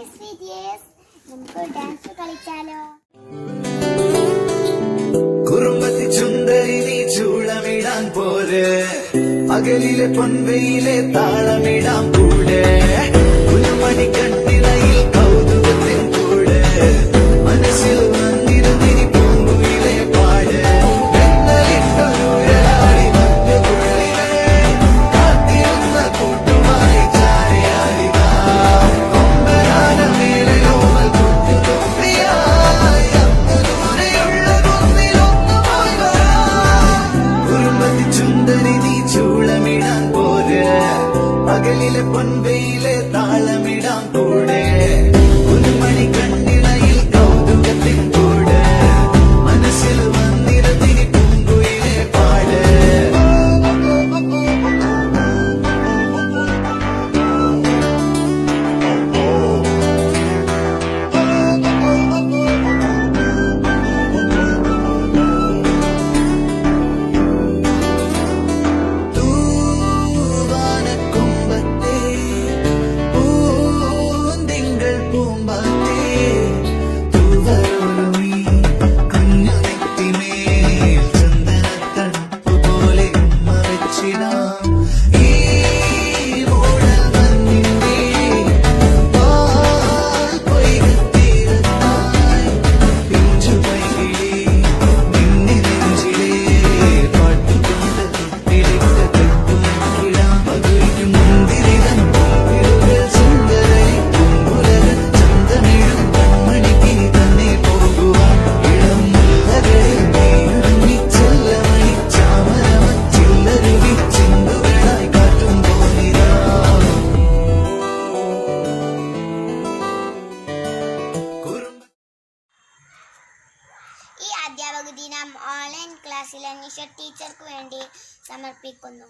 Hi സ്വീറ്റിയേഴ്സ്, നമുക്ക് dance കളിച്ചാലോ? കുറുമ്പത്തി ചുണ്ടരി നീ ചൂളമിടാൻ പോരെ, പകലിലെ പൊൻവെയിലെ താളമിടാൻ കൂടെ, കുഞ്ഞുമണി കണ്ണിണയിൽ കൗതുകത്തിൻ കൂടെ, മനസ്സിൽ വന്നിരുന്നിരി പൂങ്കുയിലെ പാട്, വെണ്ണലിട്ടൊരുരാടി മഞ്ഞുകുള്ളിലെ കാത്തിരുന്ന കൂട്ടുമായി ചാരിയാടിതാ, കൊമ്പനാന മേലെ ഓമൽ കുഞ്ഞുതൊപ്പിയായി അങ്ങ് ദൂരെയുള്ള കുന്നിലൊന്നു പോയി വരാം. കുറുമ്പത്തി ചുണ്ടരി നീ ചൂളമിടാൻ പോരെ, പകലിലെ പൊൻവെയിലെ താളമിടാൻ കൂടെ, കുഞ്ഞുമണി കണ്ണിണയിൽ കൗതുകത്തിൻ കൂടെ, മനസ്സിൽ വന്നിരുന്നിരി പൂങ്കുയിലെ പാട്. തൂവാനക്കൊമ്പത്തെ പൂന്തിങ്കൾ പൂമ്പാറ്റേ, തൂവലൊരുമി കുഞ്ഞു നെറ്റിമേൽ ചന്ദനത്തണുപ്പ് പോലെ ഉമ്മ വെച്ചിടാം. ഈ മൂടൽ മഞ്ഞിന്റെ പാൽ പൊയ്കത്തീരത്തായി പിഞ്ചു പൈകിളി നിന്നെ നെഞ്ചിലെ പാട്ടുകൊണ്ട് തൊട്ടിലിട്ട കെട്ടുനക്കിടാം. പകുതിക്കും മുന്തിരിതൻ പൂവിലുകൾ സുന്ദരരി പൂങ്കുലകൾ ചന്തമിഴും കൺമണിക്കിനി തന്നെ പോകുവാൻ, ഇളം മുല്ലകളിൽ നീയൊരുങ്ങി ചെല്ലമണി ചാമരമച്ചില്ലരുവി ചിന്തുകളായി കാറ്റും പോന്നിരാ. ഈ അധ്യാപക ദിനം ഓൺലൈൻ ക്ലാസ്സിലെ നിഷ ടീച്ചർക്ക് വേണ്ടി സമർപ്പിക്കുന്നു.